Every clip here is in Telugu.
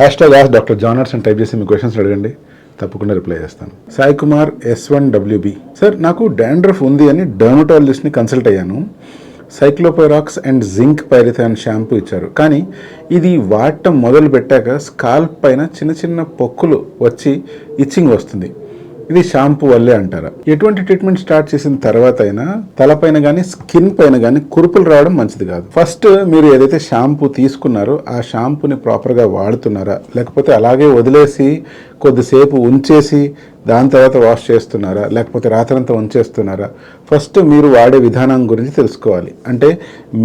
హ్యాష్‌ట్యాగ్ ఆస్క్ డాక్టర్ జానర్స్ అని టైప్ చేసి మీ క్వశ్చన్స్ అడగండి, తప్పకుండా రిప్లై చేస్తాను. సాయి కుమార్ S1WB సార్, నాకు డాండ్రఫ్ ఉంది అని డర్మటాలజిస్ట్ని కన్సల్ట్ అయ్యాను. సైక్లోపైరాక్స్ అండ్ జింక్ పైరిథాన్ షాంపూ ఇచ్చారు, కానీ ఇది వాడటం మొదలు పెట్టాక స్కాల్ప్ పైన చిన్న చిన్న పొక్కులు వచ్చి ఇచ్చింగ్ వస్తుంది. ఇది షాంపూ వల్లే అంటారా? ఎటువంటి ట్రీట్మెంట్ స్టార్ట్ చేసిన తర్వాత అయినా తలపైన కానీ స్కిన్ పైన కానీ కురుపులు రావడం మంచిది కాదు. ఫస్ట్ మీరు ఏదైతే షాంపూ తీసుకున్నారో ఆ షాంపూని ప్రాపర్గా వాడుతున్నారా, లేకపోతే అలాగే వదిలేసి కొద్దిసేపు ఉంచేసి దాని తర్వాత వాష్ చేస్తున్నారా, లేకపోతే రాత్రంతా ఉంచేస్తున్నారా? ఫస్ట్ మీరు వాడే విధానం గురించి తెలుసుకోవాలి. అంటే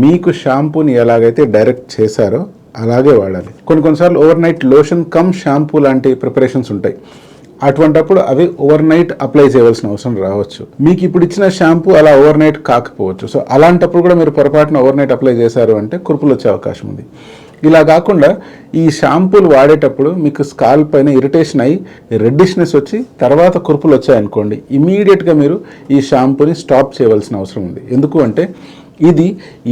మీకు షాంపూని ఎలాగైతే డైరెక్ట్ చేశారో అలాగే వాడాలి. కొన్నిసార్లు over night lotion come shampoo లాంటి ప్రిపరేషన్స్ ఉంటాయి. అటువంటప్పుడు అవి ఓవర్ నైట్ అప్లై చేయవలసిన అవసరం రావచ్చు. మీకు ఇప్పుడు ఇచ్చిన షాంపూ అలా ఓవర్ నైట్ కాకపోవచ్చు. సో అలాంటప్పుడు కూడా మీరు పొరపాటున ఓవర్ నైట్ అప్లై చేశారు అంటే కురుపులు వచ్చే అవకాశం ఉంది. ఇలా కాకుండా ఈ షాంపూలు వాడేటప్పుడు మీకు స్కాల్ప్ పైన ఇరిటేషన్ అయ్యి రెడ్డిష్నెస్ వచ్చి తర్వాత కురుపులు వచ్చాయనుకోండి, ఇమీడియట్గా మీరు ఈ షాంపూని స్టాప్ చేయవలసిన అవసరం ఉంది. ఎందుకు అంటే ఇది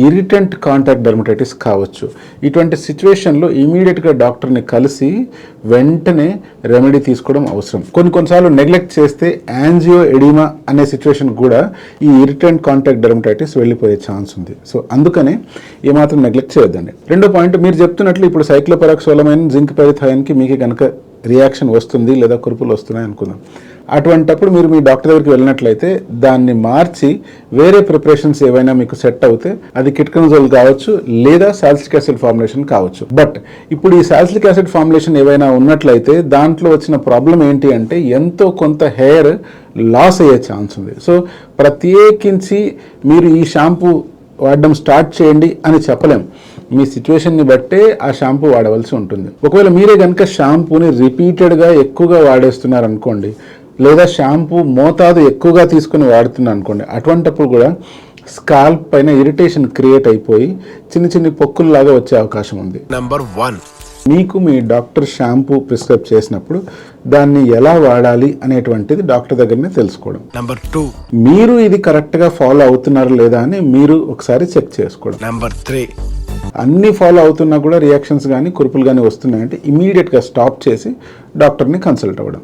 ఇరిటెంట్ కాంటాక్ట్ డెర్మటైటిస్ కావచ్చు. ఇటువంటి సిచ్యువేషన్లో ఇమీడియట్గా డాక్టర్ని కలిసి వెంటనే రెమెడీ తీసుకోవడం అవసరం. కొన్నిసార్లు నెగ్లెక్ట్ చేస్తే యాంజియో ఎడిమా అనే సిచ్యువేషన్ కూడా ఈ ఇరిటెంట్ కాంటాక్ట్ డెర్మటైటిస్ వెళ్ళిపోయే ఛాన్స్ ఉంది. సో అందుకనే ఏమాత్రం నెగ్లెక్ట్ చేయొద్దండి. రెండో పాయింట్, మీరు చెప్తున్నట్లు ఇప్పుడు సైక్లోపైరాక్సోలమైన్ జింక్ పైరిథాయిన్కి మీకు కనుక రియాక్షన్ వస్తుంది లేదా కురుపులు వస్తున్నాయి అనుకుందాం. అటువంటప్పుడు మీరు మీ డాక్టర్ దగ్గరికి వెళ్ళినట్లయితే దాన్ని మార్చి వేరే ప్రిపరేషన్స్ ఏవైనా మీకు సెట్ అవుతే అది కిట్కనజోల్ కావచ్చు లేదా సాల్సిలిక్ యాసిడ్ ఫార్ములేషన్ కావచ్చు. బట్ ఇప్పుడు ఈ సాల్సిలిక్ యాసిడ్ ఫార్ములేషన్ ఏవైనా ఉన్నట్లయితే దాంట్లో వచ్చిన ప్రాబ్లం ఏంటి అంటే ఎంతో కొంత హెయిర్ లాస్ అయ్యే ఛాన్స్ ఉంది. సో ప్రత్యేకించి మీరు ఈ షాంపూ వాడడం స్టార్ట్ చేయండి అని చెప్పలేం. మీ సిచ్యువేషన్ని బట్టే ఆ షాంపూ వాడవలసి ఉంటుంది. ఒకవేళ మీరే కనుక షాంపూని రిపీటెడ్గా ఎక్కువగా వాడేస్తున్నారు అనుకోండి, లేదా షాంపూ మోతాదు ఎక్కువగా తీసుకుని వాడుతున్నారు అనుకోండి, అటువంటప్పుడు కూడా స్కాల్ప్ పైన ఇరిటేషన్ క్రియేట్ అయిపోయి చిన్న చిన్న పొక్కుల్లాగా వచ్చే అవకాశం ఉంది. నెంబర్ 1, మీకు మీ డాక్టర్ షాంపూ ప్రిస్క్రైబ్ చేసినప్పుడు దాన్ని ఎలా వాడాలి అనేటువంటిది డాక్టర్ దగ్గరనే తెలుసుకోవడం. నెంబర్ 2, మీరు ఇది కరెక్ట్గా ఫాలో అవుతున్నారా లేదా అని మీరు ఒకసారి చెక్ చేసుకోవడం. నెంబర్ 3, అన్నీ ఫాలో అవుతున్నా కూడా రియాక్షన్స్ కానీ కురుపులు కానీ వస్తున్నాయంటే ఇమీడియట్గా స్టాప్ చేసి డాక్టర్ని కన్సల్ట్ అవ్వడం.